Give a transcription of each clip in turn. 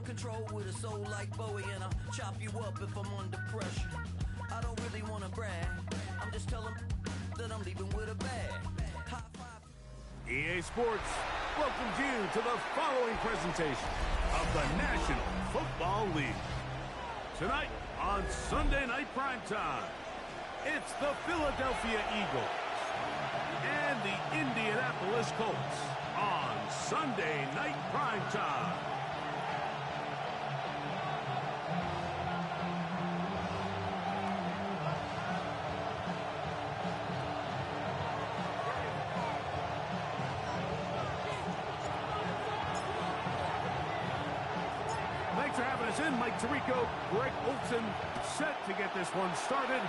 control with a soul like Bowie, and I'll chop you up if I'm under pressure. I don't really want to brag. I'm just telling that I'm leaving with a bag. High five. EA Sports welcomes you to the following presentation of the National Football League. Tonight on Sunday Night Primetime, it's the Philadelphia Eagles and the Indianapolis Colts on Sunday Night Primetime. Thanks for having us in. Mike Tirico, Greg Olson, set to get this one started.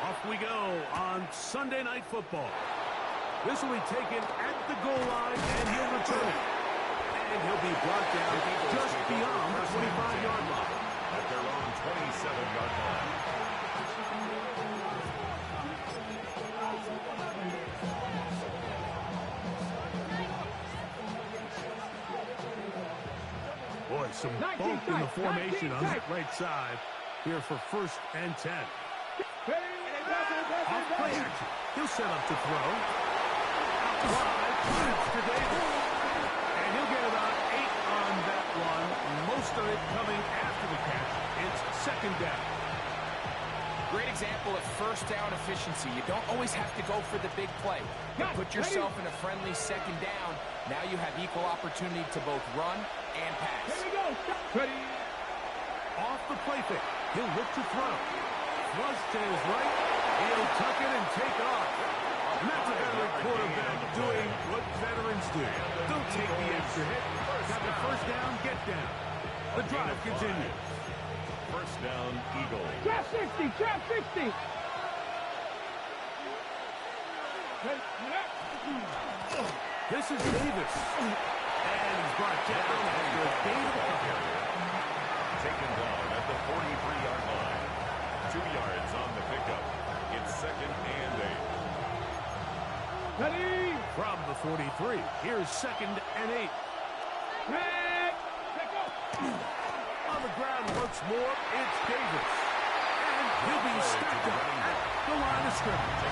Off we go on Sunday Night Football. This will be taken at the goal line, and he'll return it. And he'll be brought down just beyond the 25-yard line. At their own 27-yard line. Boy, some bump in the formation on that right side here for 1st and 10. Off play action. He'll set up to throw. Out wide, pass to Davis. And he'll get about 8 on that one. Most of it coming after the catch. It's 2nd down. Great example of 1st down efficiency. You don't always have to go for the big play. You put yourself in a friendly 2nd down. Now you have equal opportunity to both run and pass. Here we go. Ready. Off the play fake. He'll look to throw. Thrust to his right. He'll tuck it and take off. And that's a veteran quarterback doing what veterans do. Don't take the extra hit. Got the 1st down, get down. The drive continues. 1st down, Eagles. Trap 60, trap 60. This is Davis. And he's brought down after a gain of a couple. Taken down at the 43-yard line. 2 yards on the pickup. It's 2nd and 8. Ready. From the 43, here's 2nd and 8. On the ground once more, it's Davis. And he'll be stacked up at the line of scrimmage.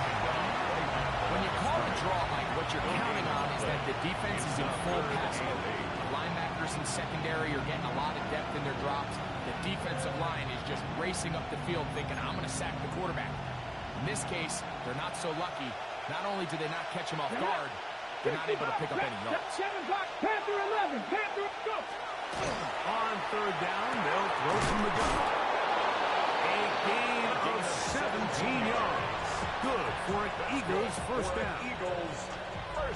When you call a draw, Mike, what you're counting on is that the defense is in full pass mode. Linebackers in secondary are getting a lot of depth in their drops. The defensive line is just racing up the field thinking, I'm going to sack the quarterback. In this case, they're not so lucky. Not only do they not catch him off guard, they're not able to pick up any yards. 7 o'clock, Panther 11, Panther, go. On 3rd down, they'll throw from the gun. A gain of 17 yards. Good for an Eagles 1st down.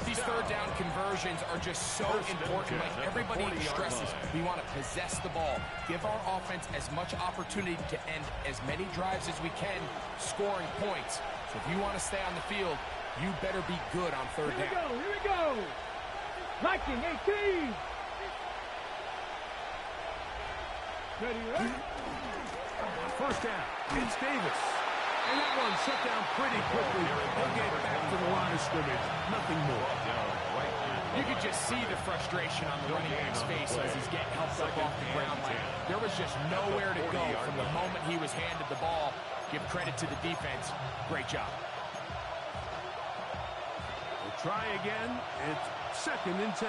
These 3rd down conversions are just so important. Like everybody stresses, we want to possess the ball. Give our offense as much opportunity to end as many drives as we can, scoring points. So if you want to stay on the field, you better be good on 3rd down. Here we go. Viking 18. Ready. 1st down, it's Davis. And that one shut down pretty quickly. He'll get back to the line of scrimmage. Nothing more. You could just see the frustration on the running back's face as he's getting helped up off the ground. Like there was just nowhere to go from the moment he was handed the ball. Give credit to the defense. Great job. We'll try again. It's 2nd and 10.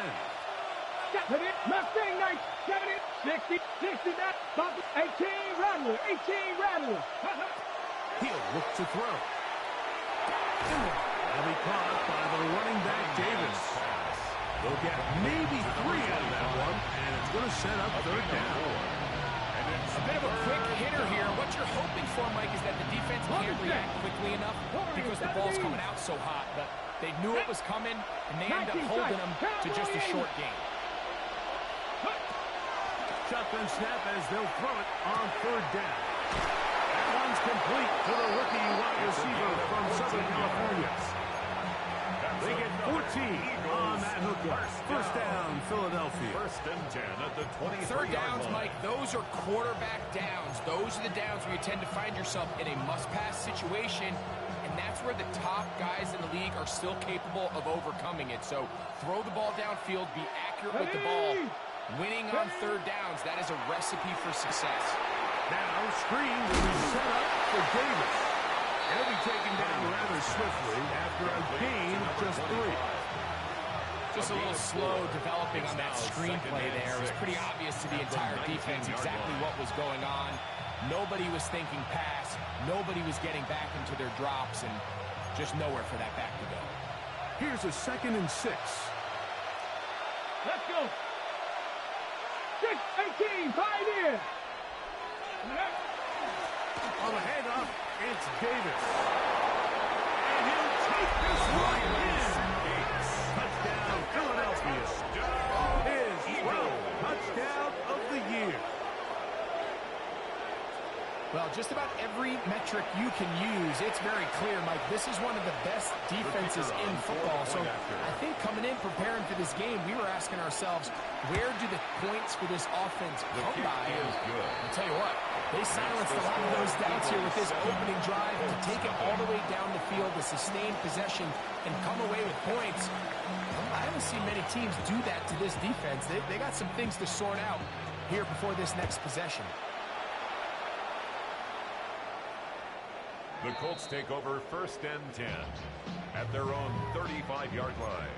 Mustang Knights, 70, 60, 60, 18, Rattler, 18, Rattler. He'll look to throw. That'll be caught by the running back, Davis. They'll get maybe 3 out of that one, and it's going to set up 3rd down. A bit of a quick hitter here. What you're hoping for, Mike, is that the defense can't react quickly enough because the ball's coming out so hot. But they knew it was coming, and they end up holding them to just a short game. Shotgun snap as they'll throw it on 3rd down. That one's complete to the rookie wide receiver from Southern California. They get 14 on that hookup. 1st down, Philadelphia. 1st and 10 at the 23-yard 3rd downs, line. Mike, those are quarterback downs. Those are the downs where you tend to find yourself in a must-pass situation, and that's where the top guys in the league are still capable of overcoming it. So throw the ball downfield, be accurate with the ball, Winning on third downs, that is a recipe for success. Now, screen will be set up for Davis. He'll be taken down rather swiftly after a gain of just 3. Just a little slow developing on that screenplay there. It was pretty obvious to the entire defense exactly what was going on. Nobody was thinking pass. Nobody was getting back into their drops, and just nowhere for that back to go. Here's a 2nd and 6. Let's go. 6-18, 5 in. On the handoff, it's Davis. And he'll take this one in. Touchdown, Philadelphia. His 12th touchdown of the year. Well, just about every metric you can use, it's very clear, Mike. This is one of the best defenses in football. So I think coming in, preparing for this game, we were asking ourselves, where do the points for this offense come by? I'll tell you what, they silenced a lot of those doubts here with this opening drive to take it all the way down the field, to sustain possession, and come away with points. I haven't seen many teams do that to this defense. They got some things to sort out here before this next possession. The Colts take over 1st and 10 at their own 35-yard line.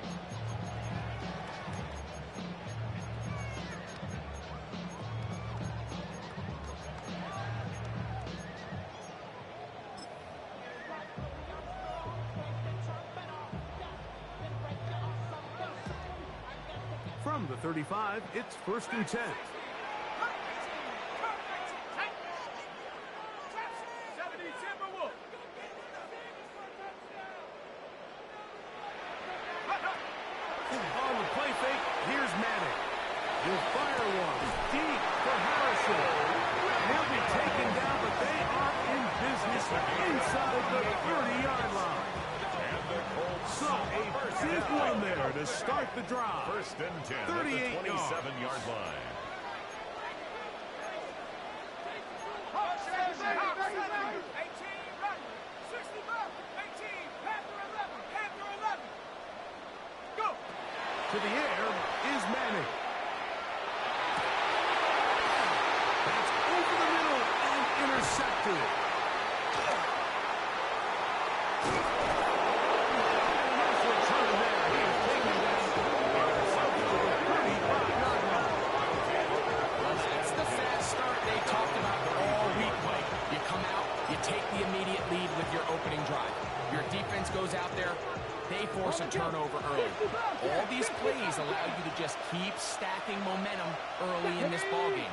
From the 35, it's 1st and 10. On the play fake, here's Madden. He'll fire one deep for Harrison. He'll be taken down, but they are in business inside the 30-yard line. So a big one there to start the drive. 1st and 10 at the 27-yard line. To the air is Manning. That's over the middle and intercepted. Nice return there. He is taken down. That's the fast start they talked about all week, Mike. You come out, you take the immediate lead with your opening drive. Your defense goes out there, they force a turnover early. All these plays allow you to just keep stacking momentum early in this ballgame.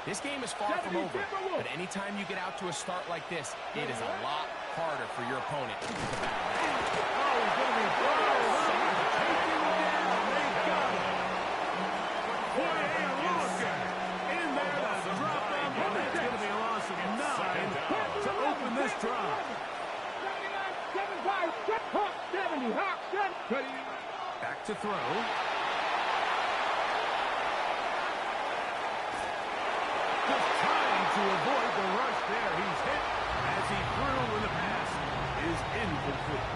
This game is far from over, but anytime you get out to a start like this, it is a lot harder for your opponent to battle back. Oh, he's going to be taking him down. They got him. Boy, hey, look at it. In there to drop them. And that's going to be a loss of 9 to open this drive. 70, Hawk, 70. Back to throw. Just trying to avoid the rush there. He's hit as he threw when the pass is incomplete.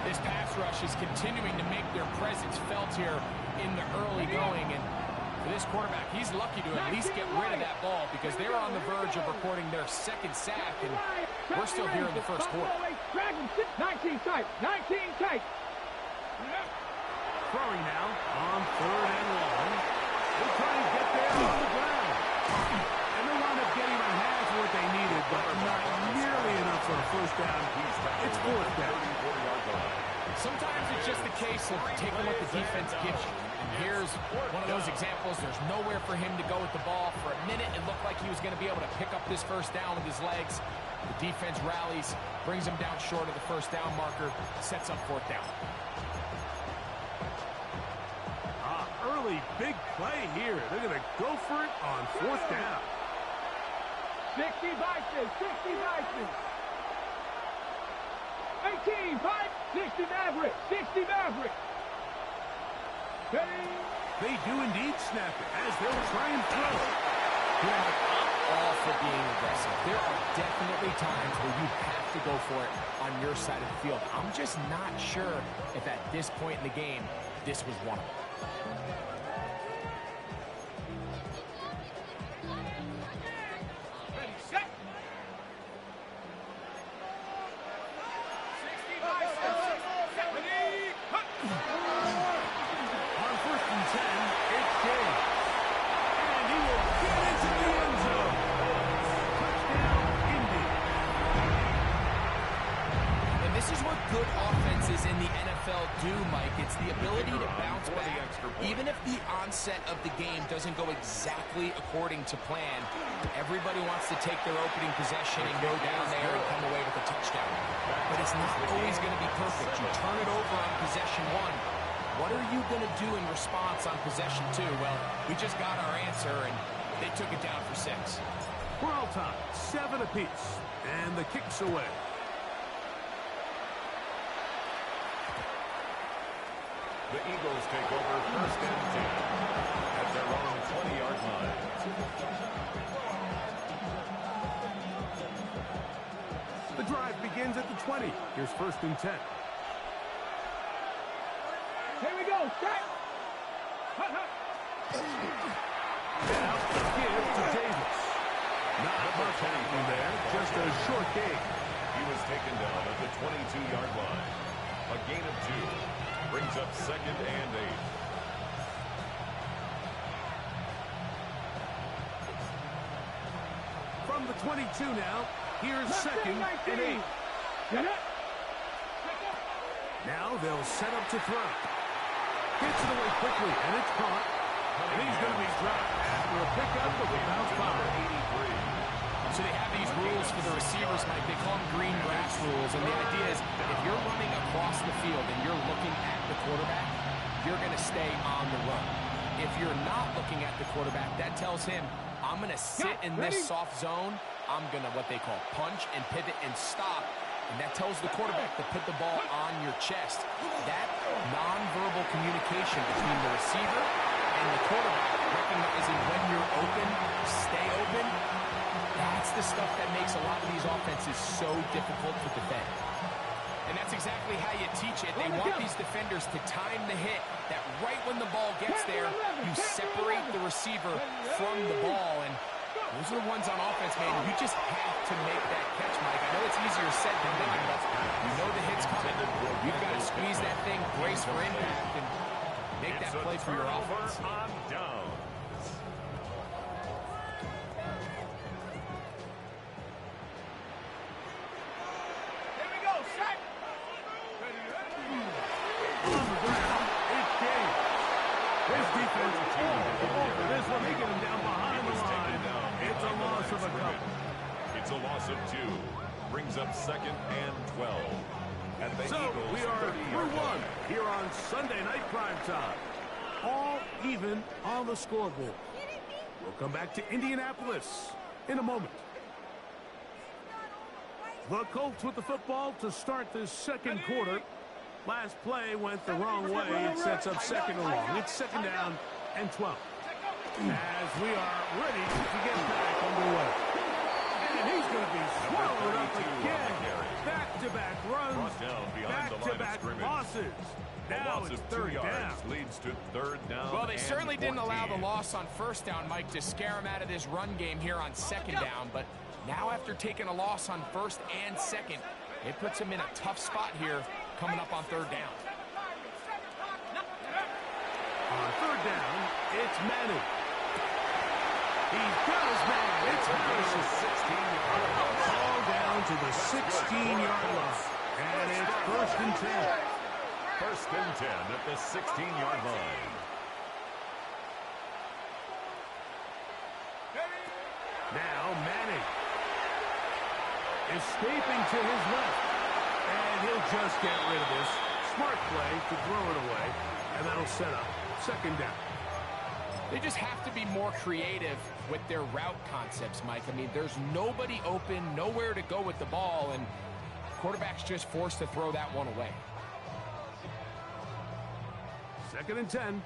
This pass rush is continuing to make their presence felt here in the early going, and for this quarterback, he's lucky to at least get rid of that ball because they were on the verge of recording their 2nd sack, and we're still here in the 1st quarter. 19 tight, 19 tight. Throwing now on 3rd and 1. They'll try and get there on the ground. And they'll wind up getting a half of what they needed, but not nearly enough for a 1st down. It's 4th down. Sometimes it's just a case of taking what the defense gives you. And here's one of those examples. There's nowhere for him to go with the ball. For a minute, it looked like he was going to be able to pick up this 1st down with his legs. The defense rallies, brings him down short of the 1st down marker, sets up 4th down. Early big play here. They're going to go for it on 4th down. 60 Vikings, 60 Vikings. 18, 5, 60 Mavericks, 60 Mavericks. They do indeed snap it as they'll try and throw it. I'm all for being aggressive. There are definitely times where you have to go for it on your side of the field. I'm just not sure if at this point in the game, this was one of them. quarterback, even if the onset of the game doesn't go exactly according to plan, everybody wants to take their opening possession and go down there and come away with a touchdown. But it's not always going to be perfect. You turn it over on possession 1. What are you going to do in response on possession 2? Well, we just got our answer, and they took it down for 6. We're all tied, 7 apiece, and the kick's away. The Eagles take over first and 10 at their own 20-yard line. The drive begins at the 20. Here's first and 10. Here we go. Set. Now, give to Davis. Not much happening there, just a short gain. He was taken down at the 22-yard line. A gain of 2. Brings up second and 8. From the 22 now, here's second and 8. Now they'll set up to throw. Gets it away quickly, and it's caught. And he's going to be dropped after a pickup of a bounce power. 83. So they have these rules for the receivers, Mike. They call them green grass rules. And the idea is if you're running across the field and you're looking at the quarterback, you're going to stay on the run. If you're not looking at the quarterback, that tells him, I'm going to sit in this soft zone. I'm going to what they call punch and pivot and stop. And that tells the quarterback to put the ball on your chest. That nonverbal communication between the receiver and the quarterback, recognizing when you're open, stay open, that's the stuff that makes a lot of these offenses so difficult to defend. And that's exactly how you teach it. They want these defenders to time the hit, that right when the ball gets there, you separate the receiver from the ball. And those are the ones on offense, man. You just have to make that catch, Mike. I know it's easier said than done, but you know the hit's coming. You've got to squeeze that thing, brace for impact, and make that play for your offense. On down. This one, taking him down behind the line. It's a loss of a couple. It's a loss of 2. Brings up second and 12. At the So Eagles, we are 30-yard through line. 1 here on Sunday Night Prime Time. All even on the scoreboard. We'll come back to Indianapolis in a moment. The Colts with the football to start this second quarter. Last play went the wrong way. It sets up second and long. It's second down and 12. As we are ready to get back underway. And he's going to be swallowed up again. Back-to-back runs. Brought down behind the line of Back-to-back scrimmage. losses. A Now loss it's of 2 third yards down. leads to third down. Well, they and certainly didn't allow the 14. loss on first down, Mike, to scare him out of this run game here on second down. But now after taking a loss on first and second, it puts him in a tough spot here coming up on third down. On third down, it's Madden. He's got his man. It's Harrison. 16-yard line. Ball down to the 16-yard line. And it's first and 10. First and 10 at the 16-yard line. Now Manning. Escaping to his left. And he'll just get rid of this. Smart play to throw it away. And that'll set up second down. They just have to be more creative with their route concepts, Mike. I mean, there's nobody open, nowhere to go with the ball, and quarterback's just forced to throw that one away. Second and 10.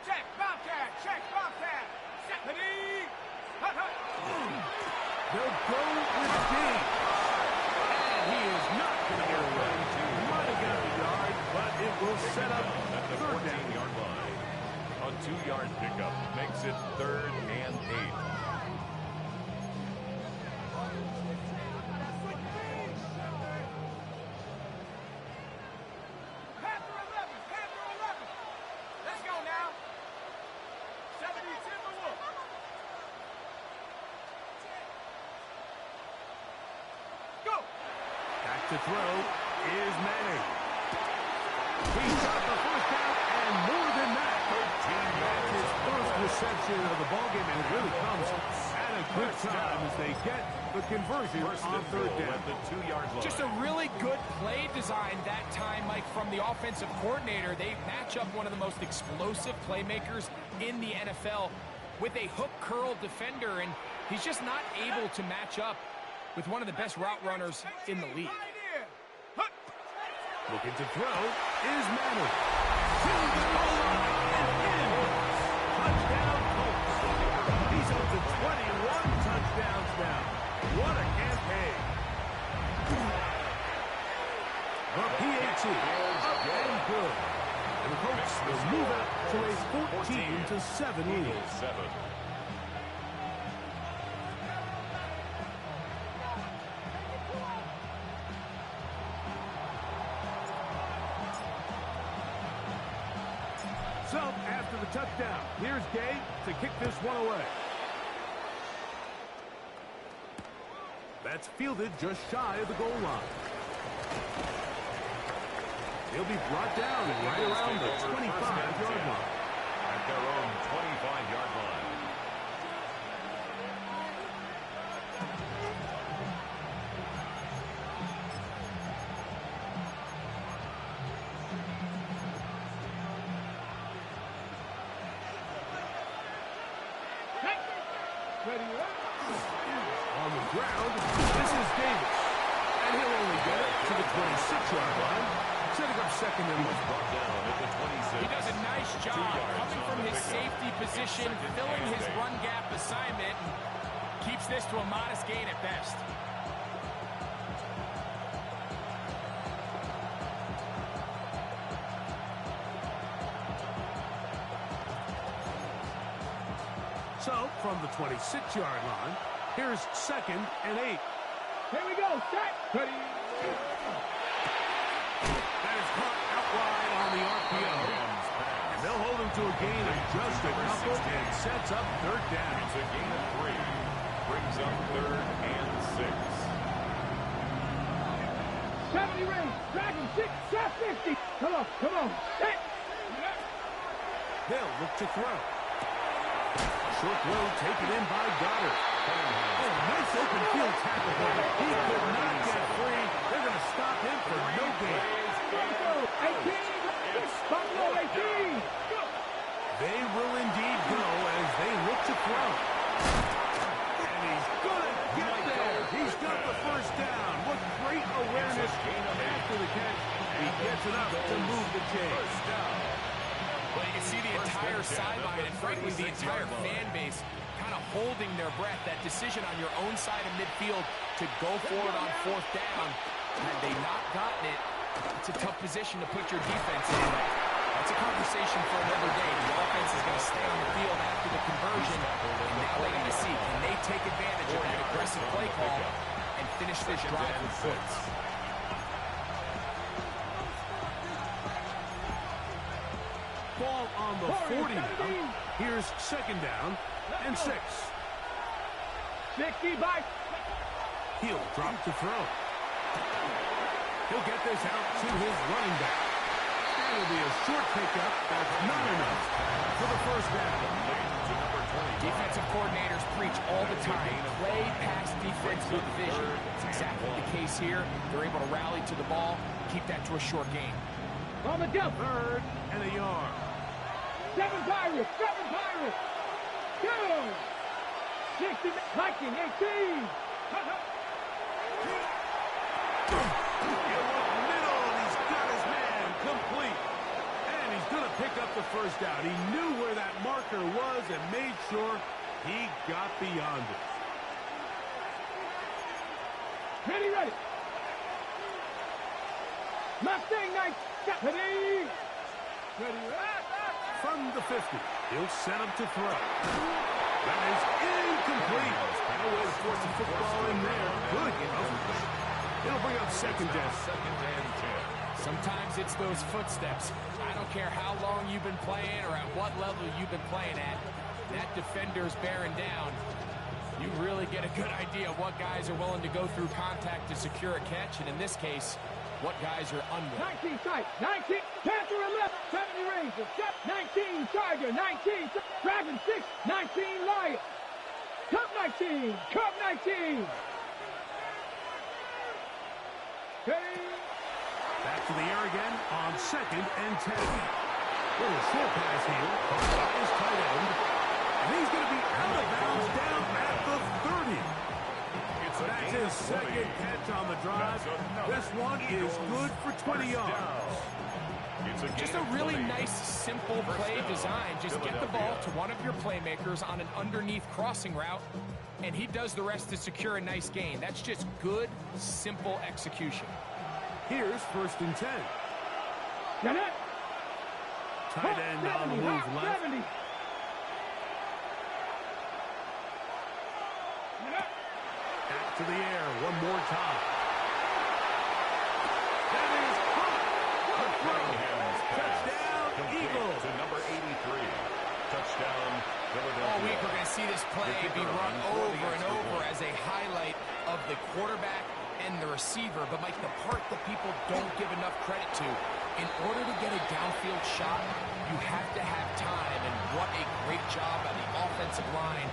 Check, Bobcat. Check, Bobcat. Stephanie. They'll go with Dave. And he is not going to get away. Might have got the yard, but it will set up At the third down. 14-yard line. A 2-yard pickup makes it third and 8. Panther 11. Panther 11. Let's go now. 70 Timberwolves. Go. Back to throw is Manning. He's got the section of the ballgame, and it really comes at a good time as they get the conversion on third down. At the 2-yard line. Just a really good play design that time, Mike, from the offensive coordinator. They match up one of the most explosive playmakers in the NFL with a hook curl defender, and he's just not able to match up with one of the best route runners in the league. Looking to throw is Madden. To the goal line and in. Touchdown, Colts. He's up to 21 touchdowns now. What a campaign. The PAT up and good. And the Colts will move up to a 14-7 lead. 7. So, after the touchdown, here's Gay to kick this one away. That's fielded just shy of the goal line. He'll be brought down right around the 25-yard line. At their own 25-yard line. On the ground, this is Davis. And he'll only get it to the 26-yard line. Setting up second and one. Brought down at the 26. He does a nice job coming from his safety position, filling his run gap assignment, and keeps this to a modest gain at best. So, from the 26-yard line, here's second and 8. Here we go. Set. Ready. That is caught out wide on the RPO. And they'll hold him to a gain of just a couple and sets up third down. It's a gain of 3. Brings up 3rd and 6. 70 range. Dragon 6. Shot 50. Come on. Come on. Set. They'll look to throw. Short throw taken in by Goddard. Oh, nice open field tackle there. He could not get free. They're going to stop him for no gain. 18. Buffalo 18. They will indeed go as they look to throw. And he's going to get there. He's got the first down. What great awareness after the catch. He gets enough to move the chains. Well, you can see the entire sideline and, frankly, the entire fan base kind of holding their breath. That decision on your own side of midfield to go for it on 4th down. Had they not gotten it, it's a tough position to put your defense in. That's a conversation for another day. The offense is going to stay on the field after the conversion, and now they got to see, can they take advantage of that aggressive play call and finish this drive with points? Ball on the 40 now. Here's second down and 6. 60 by. He'll drop to throw. He'll get this out to his running back. That'll be a short pickup. That's not enough for the first down. Defensive coordinators preach all the time. Play pass defense with vision. It's exactly the case here. They're able to rally to the ball, keep that to a short game. On the jump. 3rd and a yard. 7 Pirates. 7 Pirates. Go. 60 Viking 18. He's got his man complete. And he's going to pick up the first down. He knew where that marker was and made sure he got beyond it. Ready. Mustang Knight. Ready. From the 50, he'll set him to throw. That is incomplete. No way to force the football in there. Good coverage. It'll bring up second down. Sometimes it's those footsteps. I don't care how long you've been playing or at what level you've been playing at. That defender's bearing down. You really get a good idea of what guys are willing to go through contact to secure a catch, and in this case, what guys are unwilling. 19 sight. 19. Panther 11. 70 range. 19. 18, Tiger, 19, Dragon 6, 19, Lion. Cup 19, Cup 19. Back to the air again on 2nd and 10. Little short pass here. Caught by his tight end. And he's going to be out of bounds down at the 30. That's his second catch on the drive. This one is good for 20 yards. Just a really nice, simple play design. Just get the ball to one of your playmakers on an underneath crossing route, and he does the rest to secure a nice gain. That's just good, simple execution. Here's 1st and 10. Get it? Tight end on the move left. 70. Back to the air one more time. That is caught. Touchdown, Eagles. To number 83. Touchdown, Philadelphia. All week we're going to see this play be run over and over as a highlight of the quarterback and the receiver. But, Mike, the part that people don't give enough credit to, in order to get a downfield shot, you have to have time. And what a great job by the offensive line,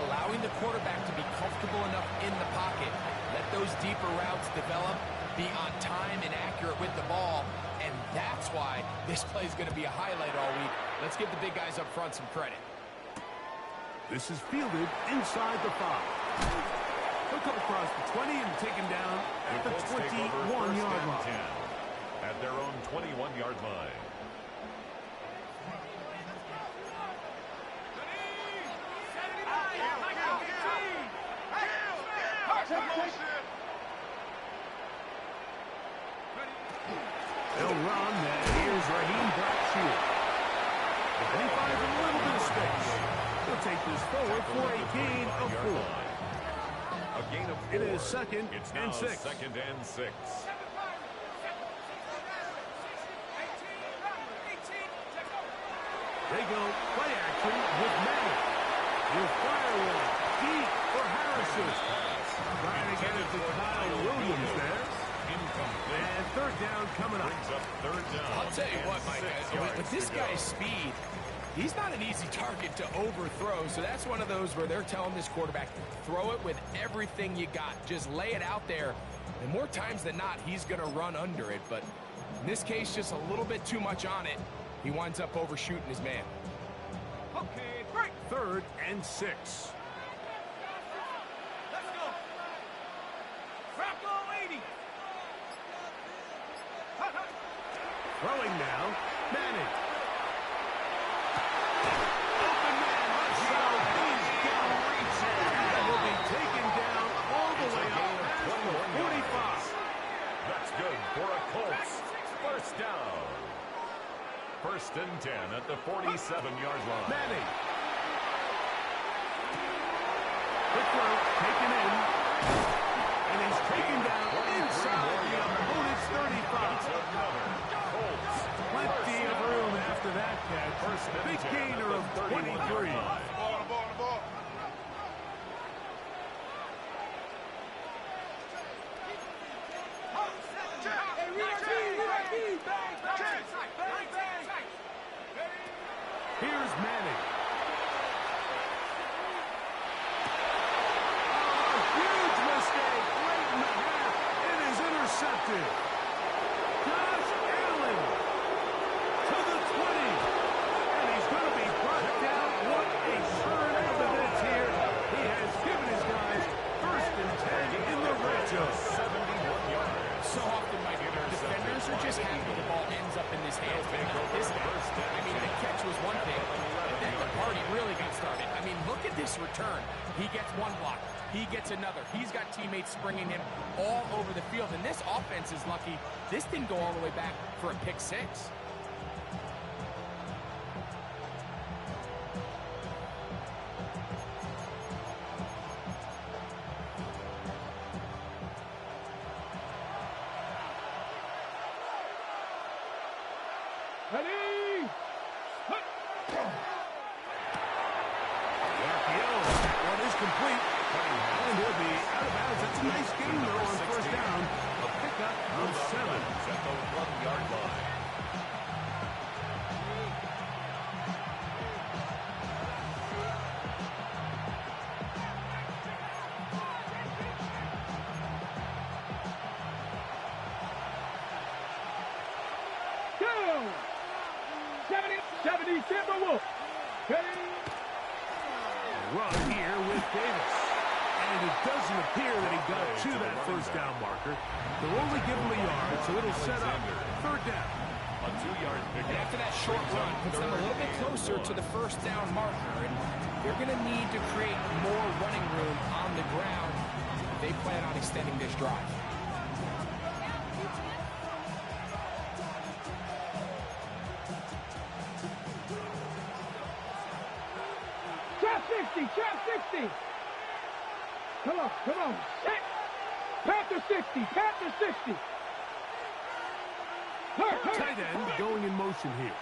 allowing the quarterback to be comfortable enough in the pocket, let those deeper routes develop, be on time and accurate with the ball. And that's why this play is going to be a highlight all week. Let's give the big guys up front some credit. This is fielded inside the 5. He'll come across the 20 and taken down at the 21-yard line. At their own 21-yard line. They'll run, and here's Raheem Blackshear. And he finds a little bit of space. He'll take this forward for a gain of 4. A gain of 4. It is 2nd and 6. 2nd and 6. They go play action with Madden. He'll fire one deep for Harrison. Trying to get it to Kyle Williams there. And 3rd down coming up. I'll tell you what, Mike, with this guy's speed, he's not an easy target to overthrow. So that's one of those where they're telling this quarterback, throw it with everything you got. Just lay it out there. And more times than not, he's going to run under it. But in this case, just a little bit too much on it. He winds up overshooting his man. Okay, break. 3rd and 6. Let's go. Franco 80. Throwing now, Manning. Open man, let's go. He's got to reach it. And he'll be taken down all the way up past the 45. That's good for a Colts. 1st down. 1st and 10 at the 47-yard line. Manning. Quick throw, taken in. And he's taken down inside the opponent's 35. Plenty of room after that catch. Big gainer of 23. Ball. Here's Manning. Huge mistake late in the half. It is intercepted. Josh Allen to the 20. And he's going to be brought down. What a turn out of this here. He has given his guys 1st and 10 in the red zone. 71 yards. So often, my defenders are just happy the ball ends up in his hands, but not this guy. I mean, the catch was one thing, but then the party really got started. I mean, look at this return. He gets one block. He gets another. He's got teammates springing him all over the field, and this offense is lucky. This didn't go all the way back for a pick 6. Ready? That one is complete. And he'll be out of bounds. That's a nice game though on 1st down. A pickup of 7. At the 1-yard line. 70 Timberwolves. Ready? Run here with Davis. And it doesn't appear that he got to that first down marker. They'll only give him a yard, so it'll set up third down. A 2-yard pickup. And after that short run, puts them a little bit closer to the first down marker. And they're going to need to create more running room on the ground if they plan on extending this drive. Trap 60, trap 60. Come on, come on. Set. Panther 60, Panther 60. Tight end going in motion here.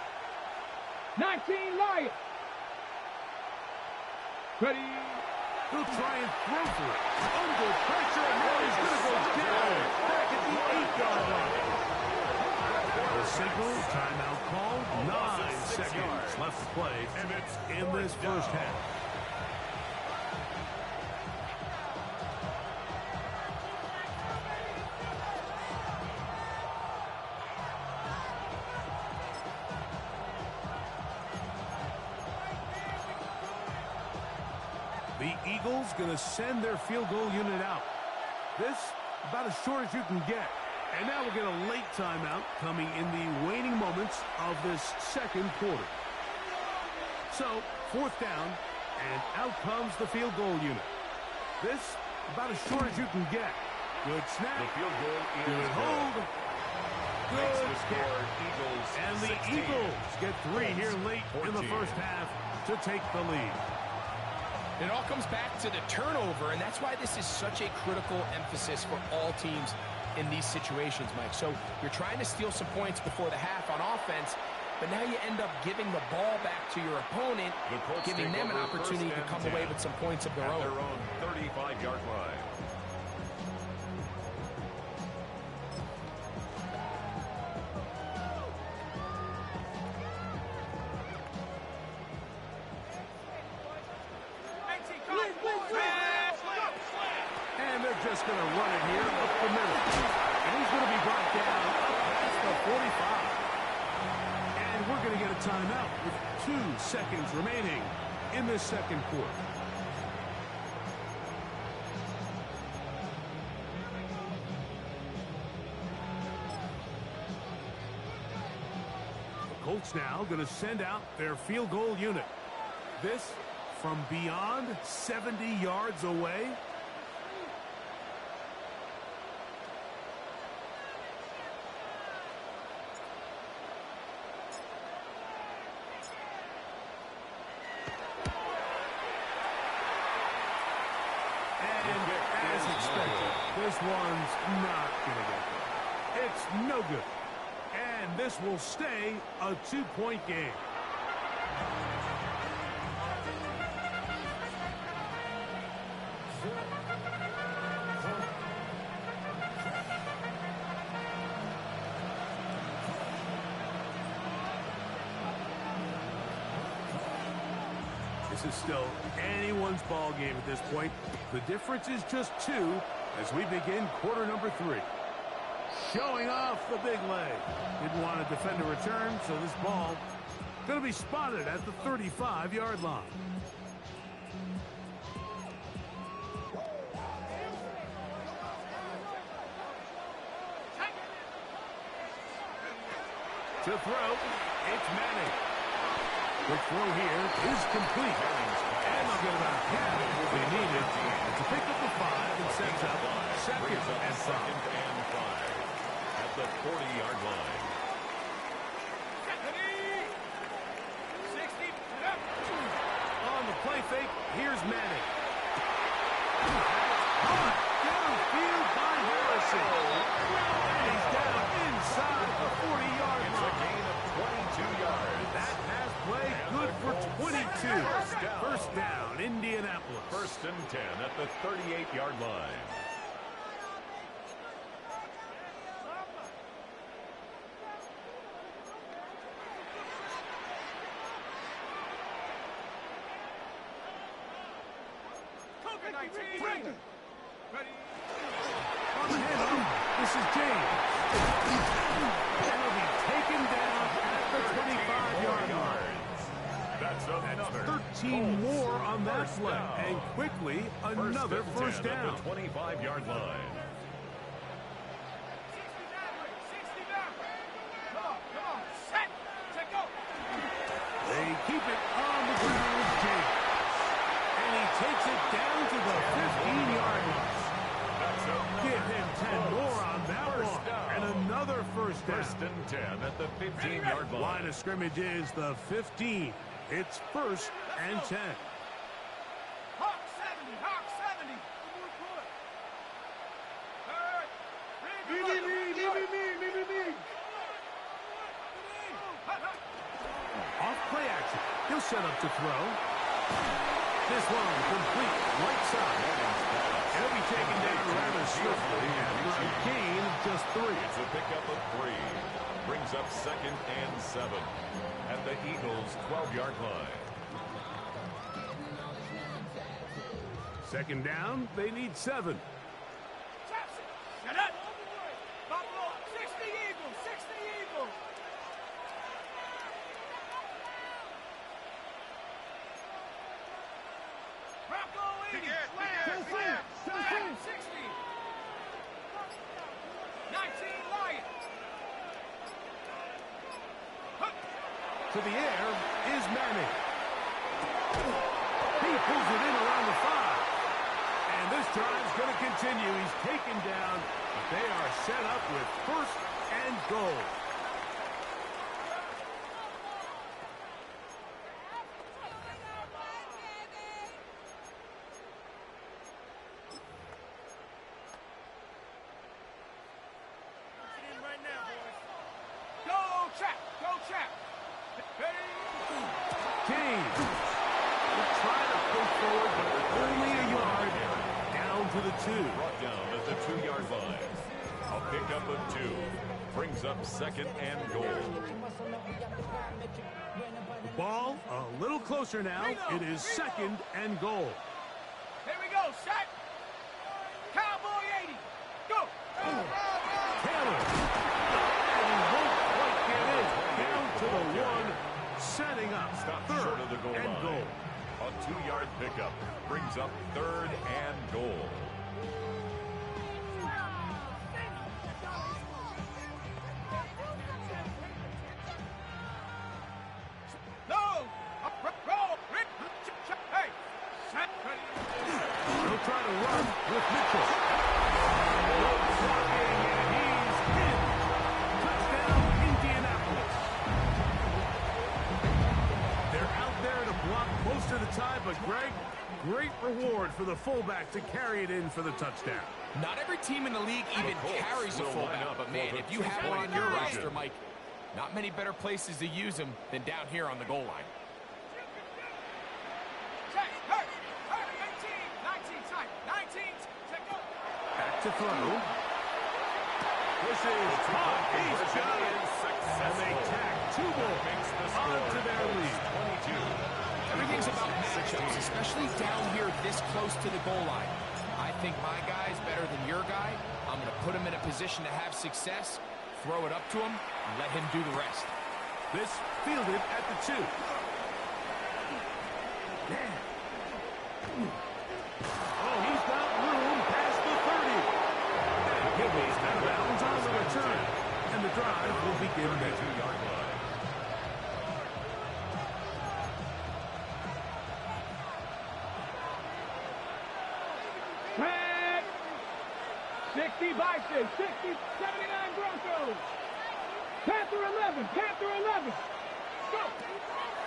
19 Lions. Ready? He'll try and throw for it. Under pressure, and now he's going to go down back at the 8-yard line. The signal, timeout called. 9 seconds left to play in this first half. The Eagles going to send their field goal unit out. This, about as short as you can get. And now we'll get a late timeout coming in the waning moments of this second quarter. So, fourth down, and out comes the field goal unit. This, about as short as you can get. Good snap. The field goal is Good hold. Makes Good the score Eagles And the 16. Eagles get 3 here late in the 14. first half to take the lead. It all comes back to the turnover, and that's why this is such a critical emphasis for all teams in these situations, Mike. So you're trying to steal some points before the half on offense, but now you end up giving the ball back to your opponent, giving them an opportunity to come away with some points of their at own. their own 35-yard line. And they're just going to run it here up the middle. And he's going to be brought down up past the 45. And we're going to get a timeout with 2 seconds remaining in this second quarter. The Colts now going to send out their field goal unit. This from beyond 70 yards away. And as expected, this one's not going to get there. It's no good. And this will stay a 2-point game. This is still anyone's ball game at this point. The difference is just 2 as we begin quarter number 3. Showing off the big leg. Didn't want to defend a return, so this ball going to be spotted at the 35-yard line. To throw, it's Madden. The throw here is complete. And they'll get about half they needed to pick up the 5 and sets up second and 5. At the 40-yard line. On the play fake, here's Madden. Caught downfield by Harrison. And he's down inside the 40-yard line. It's a gain of 22 yards. That pass play good for 22. First down, Indianapolis. First and 10 at the 38-yard line. On the handoff, this is James. And he'll be taken down at the 25-yard line. 18 more on that play. And quickly, another first down. At the 25-yard line. They keep it on the ground with James. And he takes it down to the 15-yard line. Give him 10 more on that one. And another first down. First and 10 at the 15-yard line. Line of scrimmage is the 15. It's first and 10. Hawk 70, Hawk 70. Me. Off play action. He'll set up to throw. This one complete right side. He'll be taken down rather swiftly after a gain of just 3. It's a pickup of 3. Brings up second and 7 at the Eagles' 12-yard line. Second down, they need 7. Shut up. Buffalo, 60 Eagles, 60 Eagles. Bronco 80, Slam, 60. 19 Lion. To the air is Manning. He pulls it in around the 5. And this drive's going to continue. He's taken down, but they are set up with first and goal. Go trap. James will try to push forward, but only a yard. Down to the 2. Brought down at the 2-yard line. A pickup of 2. Brings up second and goal. The ball a little closer now. It is second and goal. Here we go, set. Cowboy 80. Go. Taylor. And he won't quite get in. Down to the 1. Setting up Stop third short of the goal and line. goal. A 2-yard pickup brings up third and goal. No. Roll. Hey. Set. He'll try to run with Mitchell. Blocking, and he's in. Touchdown, Indianapolis. They're out there to block most of the time, but Greg, great reward for the fullback to carry it in for the touchdown. Not every team in the league even carries a fullback, but man, if you have one on your roster, Mike, not many better places to use them than down here on the goal line. Check. Hurt. 19 time. 19. Check go. Back to throw. This is caught. He's got it. And they tack 2 more onto their lead. Everything's about matchups, especially down here this close to the goal line. I think my guy's better than your guy. I'm going to put him in a position to have success, throw it up to him, and let him do the rest. This fielded at the 2. Oh, he's got room past the 30. And Gibbles out of bounds on the return. And the drive will begin there. 2-yard line. Track. 60 Vikings. 60. 79 Broncos. Panther 11. Panther 11. Go.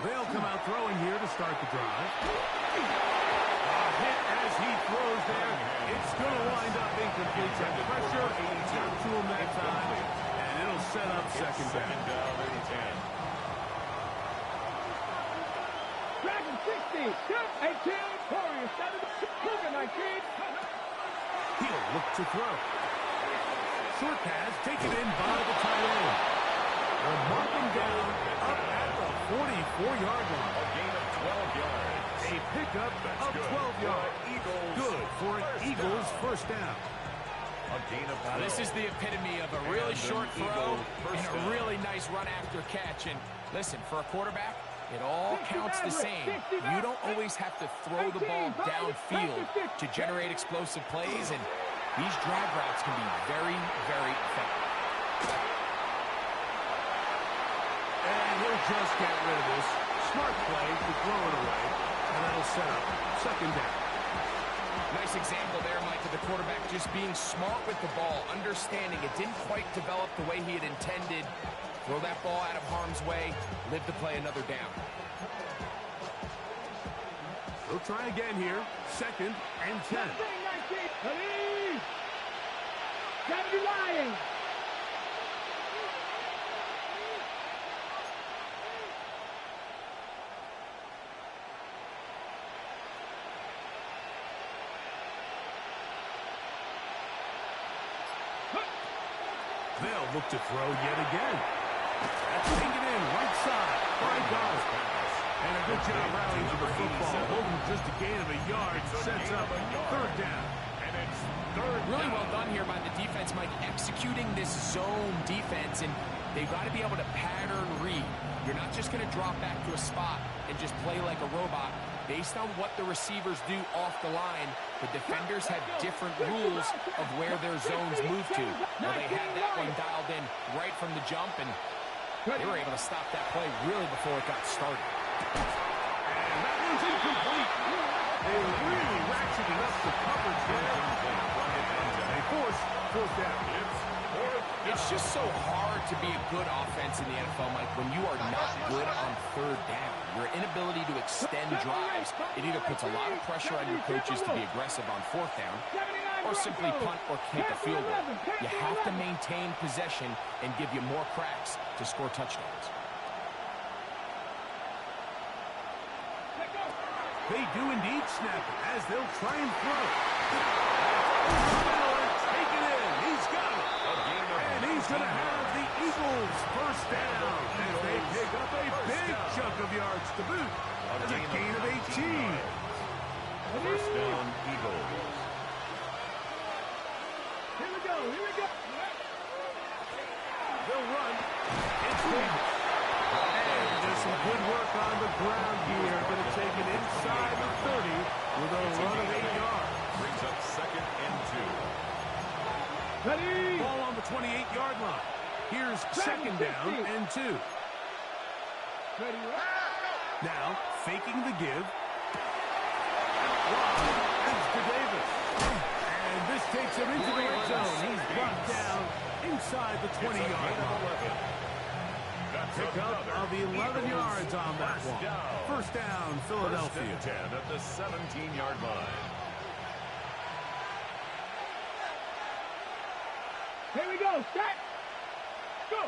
They'll come out throwing here to start the drive. A hit as he throws there. It's going to wind up incomplete. Some pressure got to him that time. And it'll set up second down. Down and 10. Dragon 60. 18. Warriors 7. Cougar 19. He'll look to throw. Short pass taken in by the tight end. They'll mark him down up at the 44-yard line. A gain of 12 yards. A pickup of 12 yards. Good for an Eagles first down. A gain of 12. This is the epitome of a really short throw and a really nice run after catch. And listen, for a quarterback, It all counts the same. You don't always have to throw the ball downfield to generate explosive plays, and these drag routes can be very, very effective. And he'll just get rid of this. Smart play to throw it away, and that'll set up second down. Nice example there, Mike, of the quarterback just being smart with the ball, understanding it didn't quite develop the way he had intended. Throw that ball out of harm's way, live to play another down. We'll try again here. Second and 10. Police! Gotta be lying! They'll look to throw yet again. That's taken in right side. By God. And a good job rallying to the football. Holding just a gain of a yard. Sets up third down. And it's third down. Really well done here by the defense, Mike, executing this zone defense, and they've got to be able to pattern read. You're not just going to drop back to a spot and just play like a robot. Based on what the receivers do off the line, the defenders have different rules of where their zones move to. Well, they had that one dialed in right from the jump, and they were able to stop that play really before it got started. And that one's incomplete. They really ratcheted up the coverage there. They force fourth down. It's just so hard to be a good offense in the NFL, Mike, when you are not good on third down. Your inability to extend drives, it either puts a lot of pressure on your coaches to be aggressive on fourth down or simply punt or kick a field goal. You have to maintain possession and give you more cracks to score touchdowns. They do indeed snap it as they'll try and throw. Take it in. He's got it. And he's going to have the Eagles first down. And they pick up a big chunk of yards to boot. That's a gain of 18. First down, Eagles. Here we go, here we go. They'll run. It's Davis. And there's some good work on the ground here. Going to take it inside the 30 with a run of 8 yards. Brings up second and 2. Ready? Ball on the 28-yard line. Here's second down and 2. Ready, Now, faking the give. It's to Davis. And this takes him into the red zone. He's brought down inside the 20-yard line. Pick up of 11 yards on that one. First down, Philadelphia. First and 10 at the 17-yard line. Here we go, set, go.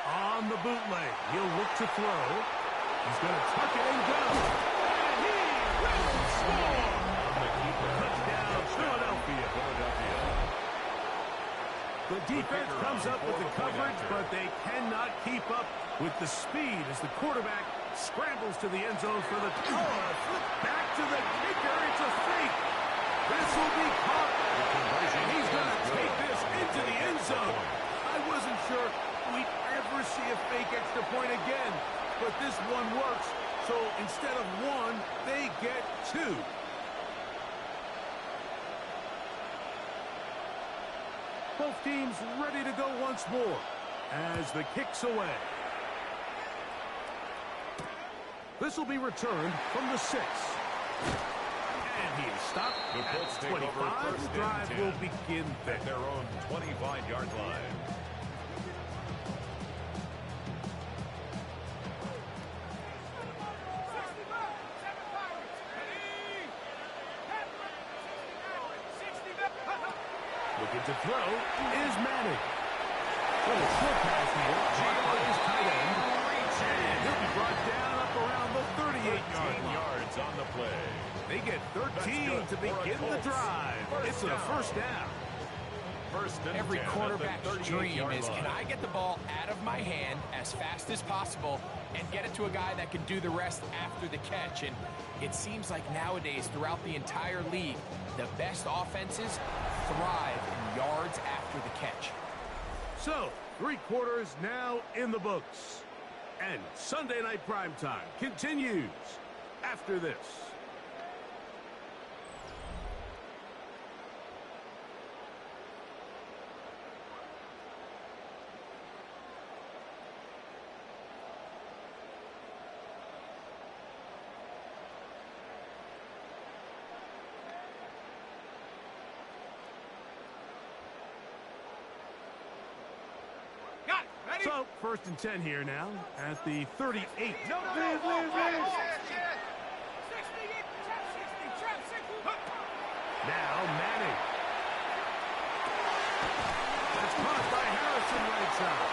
On the bootleg, he'll look to throw. He's going to tuck it and go. And he will score. Touchdown, Philadelphia. The defense comes up with the coverage, but they cannot keep up with the speed as the quarterback scrambles to the end zone for the flip back to the kicker. It's a fake. This will be caught. And he's going to take this into the end zone. I wasn't sure we'd ever see a fake extra point again, but this one works. So instead of 1, they get 2. Both teams ready to go once more as the kick's away. This will be returned from the 6. And he is stopped at 25. The drive will begin at their own 25-yard line. Looking to throw is Madden. Little short pass here. By his tight end. And he'll be brought down up around the 38-yard line. Yards on the play. They get 13 to begin the drive. It's a first down. Every quarterback's dream is, can I get the ball out of my hand as fast as possible and get it to a guy that can do the rest after the catch? And it seems like nowadays, throughout the entire league, the best offenses thrive in yards after the catch. So, 3 quarters now in the books. And Sunday Night Primetime continues after this. So, 1st and 10 here now at the 38. Now Madden. That's caught by Harrison right side.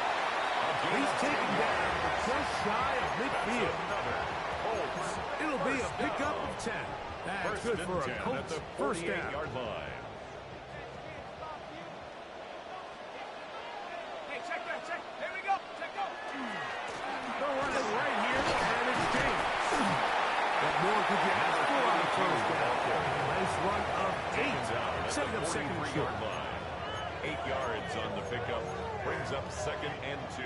He's taken down just shy of midfield. It'll be a pickup of 10. That's good for a Colts first down. Line. More could you ask for on the first down? Nice run of 8. Setting up second and short. 8 yards on the pickup. Brings up 2nd and 2.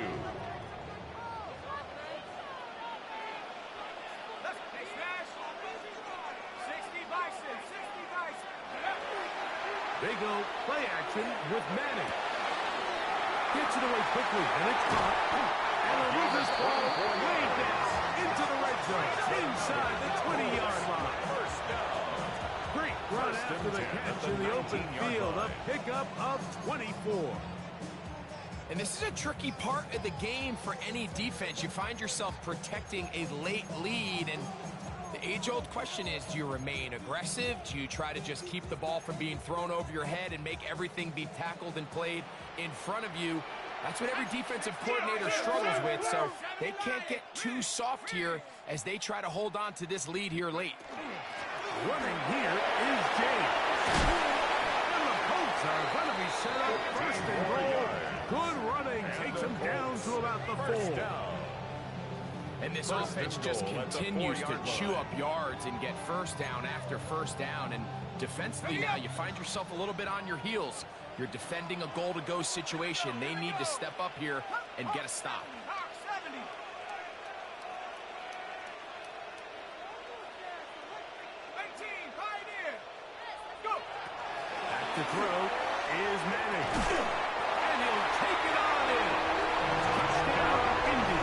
They go play action with Manning. Gets it away quickly, and it's caught. And a Rivers ball way down into the red zone, inside the 20-yard line. First down. Great run after the catch in the open field. A pickup of 24. And this is a tricky part of the game for any defense. You find yourself protecting a late lead, and the age-old question is, do you remain aggressive? Do you try to just keep the ball from being thrown over your head and make everything be tackled and played in front of you? That's what every defensive coordinator struggles with, so they can't get too soft here as they try to hold on to this lead here late. Running here is James. And the Colts are going to be set up 1st and goal. Good running takes them down to about the 4. And this offense just continues to chew up yards and get first down after first down. And defensively now, you find yourself a little bit on your heels. You're defending a goal-to-go situation. They need to step up here and get a stop. Back to throw is Manning. And he'll take it on in. Touchdown, Indy.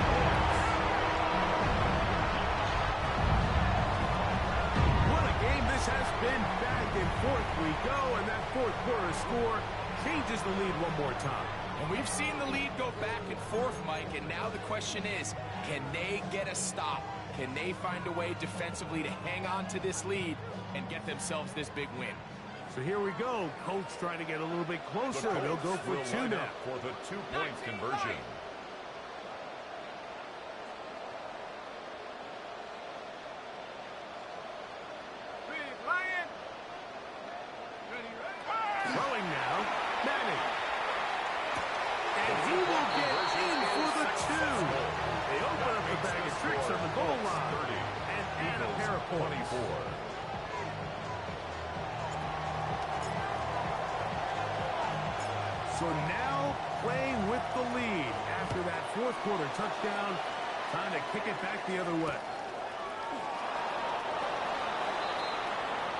What a game this has been. Back and forth we go, and that 4th quarter score changes the lead one more time. And we've seen the lead go back and forth, Mike, and now the question is, can they get a stop? Can they find a way defensively to hang on to this lead and get themselves this big win? So here we go. Colts trying to get a little bit closer. They'll go for 2 now. For the 2-point conversion. Throwing now, Manning. And he will get in for the 2. They open up the bag of tricks on the goal line. And add a pair of points. 24. So now playing with the lead after that 4th quarter touchdown. Time to kick it back the other way.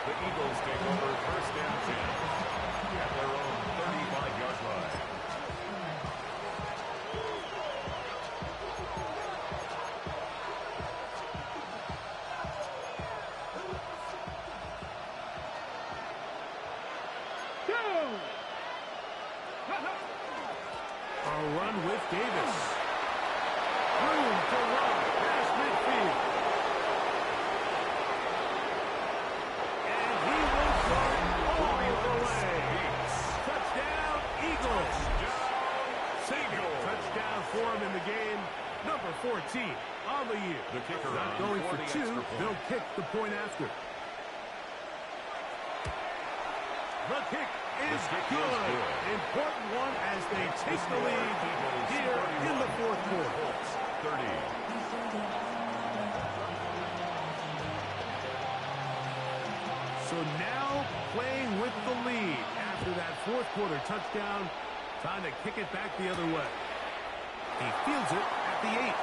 The Eagles take over 1st and 10 at their own 35-yard line. A run with Davis. Room to run past midfield. And he will go all the way. Touchdown, Eagles. Single touchdown for him in the game. Number 14 on the year. The kicker not going for 2. They'll kick the point after. The kick is good. Important one as they take the lead here in the 4th quarter. 30. So now playing with the lead after that 4th quarter touchdown. Time to kick it back the other way. He fields it at the 8.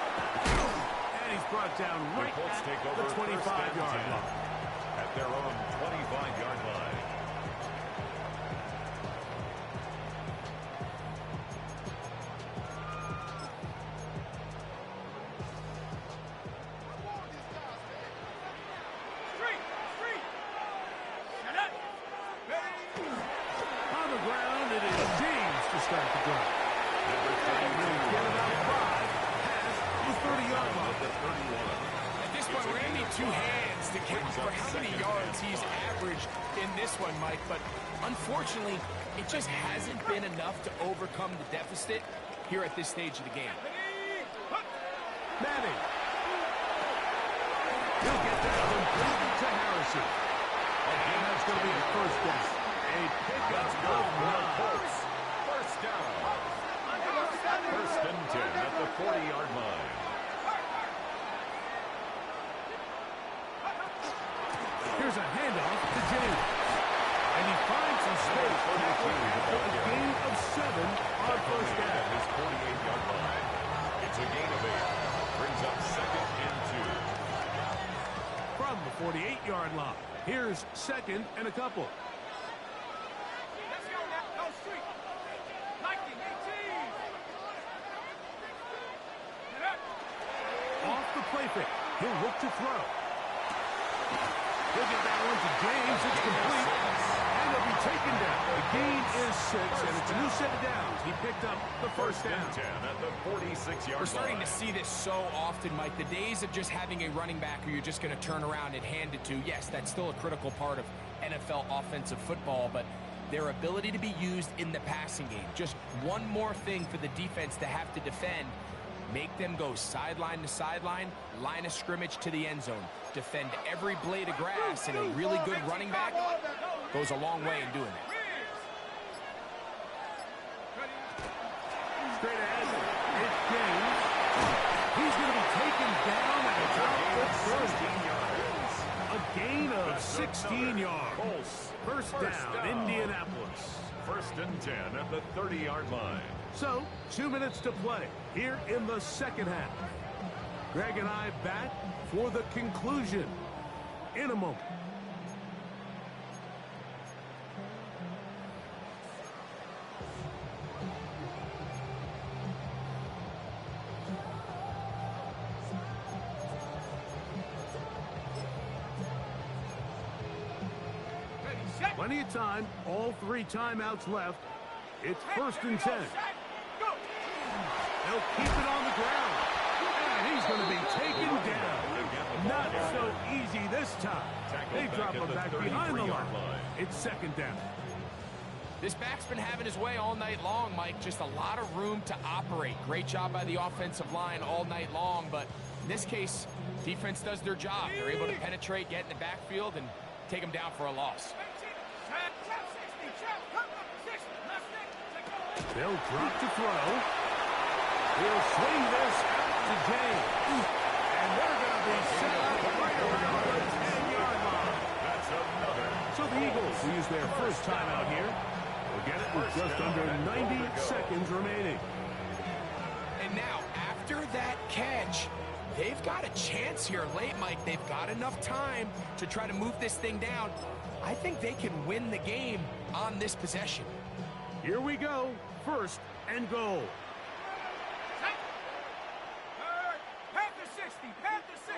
And he's brought down right at the 25-yard line. At their own 25-yard line. On the ground, it is James to start the drive. Get about 5 past the 30-yard line. At this point, we're going to need two hands to count for how many yards he's averaged in this one, Mike. But unfortunately, it just hasn't been enough to overcome the deficit here at this stage of the game. Madden. He'll get that completely to Harrison. And that's going to be a first down. A pickup of 9. First down. First and 10 at the 40-yard line. Here's a handoff to James. And he finds some space for a gain of 7 on first down. His 48-yard line. It's a gain of 8. Brings up second and 2. From the 48-yard line, here's second and a couple. Off the play fake. He'll look to throw. He'll get that one to James. It's complete. And he'll be taken down. The gain is 6, and it's a new set of downs. He picked up the first down. 10 at the 46-yard line. We're starting to see this so often, Mike. The days of just having a running back who you're just going to turn around and hand it to, yes, that's still a critical part of NFL offensive football, but their ability to be used in the passing game. Just one more thing for the defense to have to defend. Make them go sideline to sideline, line of scrimmage to the end zone. Defend every blade of grass, and a really good running back goes a long way in doing that. Straight ahead, it's James. He's going to be taken down at about 16 yards. A gain of 16 yards. First down, Indianapolis. First and 10 at the 30-yard line. So, 2 minutes to play here in the second half. Greg and I back for the conclusion in a moment. Plenty of time, all 3 timeouts left. It's first and 10. They'll keep it on the ground. And he's going to be taken down. Not so easy this time. They drop him back behind the line. It's second down. This back's been having his way all night long, Mike. Just a lot of room to operate. Great job by the offensive line all night long. But in this case, defense does their job. They're able to penetrate, get in the backfield, and take them down for a loss. They'll drop to throw. He'll swing this out to James. And they're going to be set up right around the 10-yard line. That's another. So the Eagles will use their first timeout here. We'll get it with just under 90 seconds remaining. And now, after that catch, they've got a chance here late, Mike. They've got enough time to try to move this thing down. I think they can win the game on this possession. Here we go. First and goal. Panther 60, Panther 60.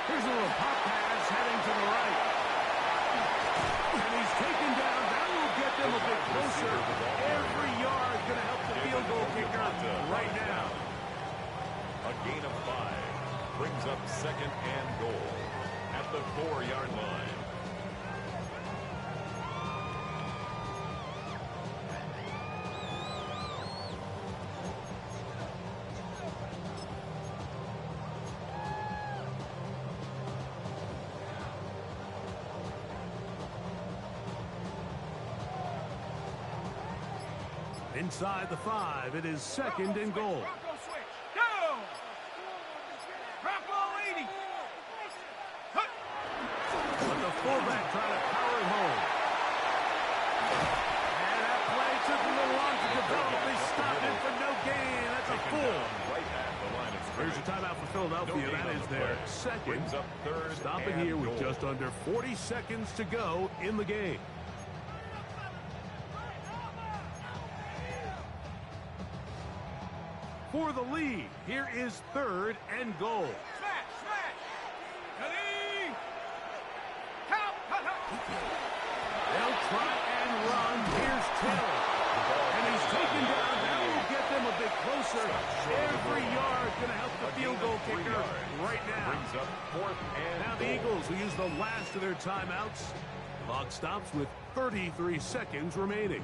Here's a little pop pass heading to the right. And he's taken down. That will get them a bit closer. Every yard going to help the field goal kicker right now. A gain of 5 brings up second and goal at the 4-yard line. Inside the 5, it is second and goal. Bronco switch. Down. Bronco 80. second. Brings up third Stopping and here with goal. just under 40 seconds to go in the game. For the lead, here is third and goal. They'll try and run. Here's Taylor. And he's taken down. That will get them a bit closer. Every yard going to help the field goal kicker right now. Brings up fourth and Now the Eagles will use the last of their timeouts. Clock stops with 33 seconds remaining.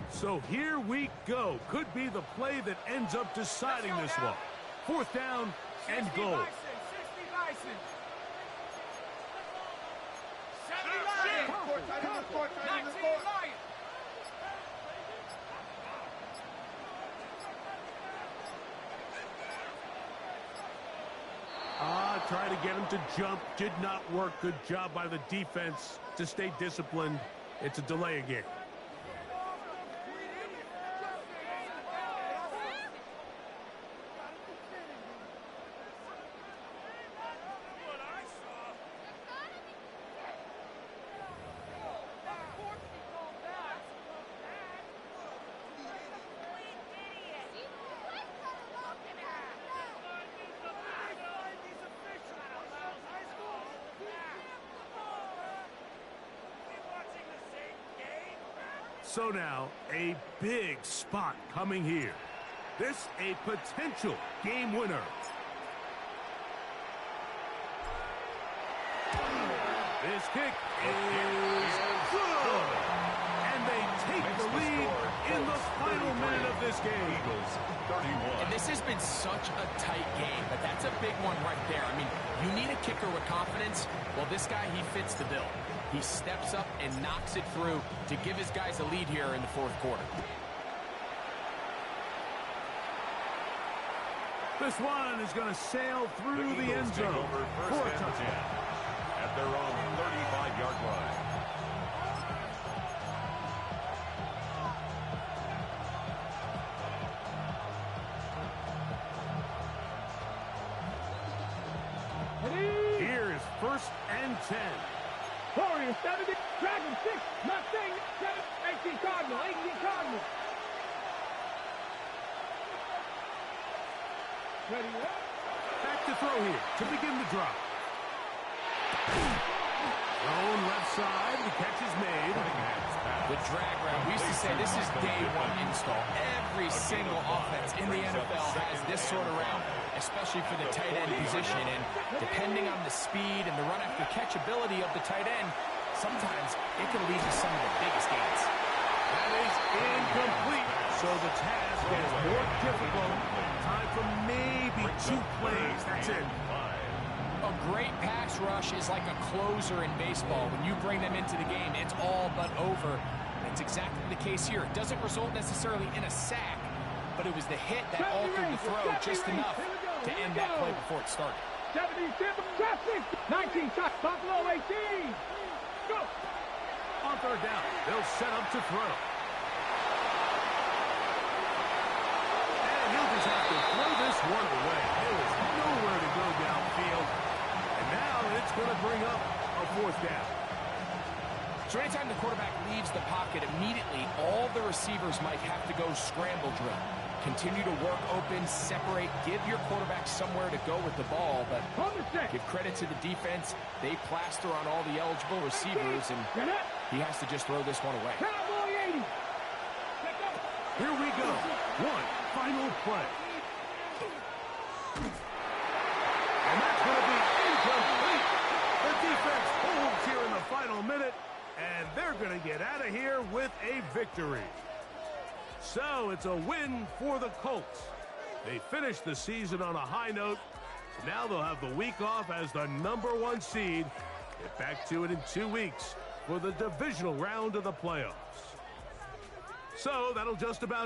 So here we go. Could be the play that ends up deciding this one. Fourth down and goal. Trying to get him to jump. Did not work. Good job by the defense to stay disciplined. It's a delay again. So now, a big spot coming here. This a potential game winner. This kick is good. And they take the lead in the final minute of this game. Eagles 31. And this has been such a tight game, but that's a big one right there. I mean, you need a kicker with confidence. Well, this guy, he fits the bill. He steps up and knocks it through to give his guys a lead here in the fourth quarter. This one is going to sail through the end zone for a touchdown. At their own 35-yard line. Here is first and 10. Warriors 70, Dragon 6, Mustang 7, 18 Cardinal, 18 Cardinal. Ready up. Back to throw here to begin the drive. Thrown left side, the catch is made. The drag route, we used to say this is day one install. Every single offense in the NFL has this sort of route, especially for the tight end position. And depending on the speed and the run after catch ability of the tight end, sometimes it can lead to some of the biggest gains. That is incomplete. So the task gets more difficult. Time for maybe 2 plays. That's it. A great pass rush is like a closer in baseball. When you bring them into the game, it's all but over. That's exactly the case here. It doesn't result necessarily in a sack, but it was the hit that altered the throw just enough to end that play before it started. 77, 19 shots, Buffalo 18. Go. On third down, they'll set up to throw. And he'll just have to throw this one away. There is nowhere to go downfield. And now it's going to bring up a fourth down. So anytime the quarterback leaves the pocket, immediately all the receivers might have to go scramble drill. Continue to work open, separate, give your quarterback somewhere to go with the ball. But give credit to the defense. They plaster on all the eligible receivers, and he has to just throw this one away. Here we go. One final play. And that's going to be incomplete. The defense holds here in the final minute, and they're going to get out of here with a victory. So it's a win for the Colts. They finished the season on a high note. So now they'll have the week off as the #1 seed. Get back to it in 2 weeks for the divisional round of the playoffs. So that'll just about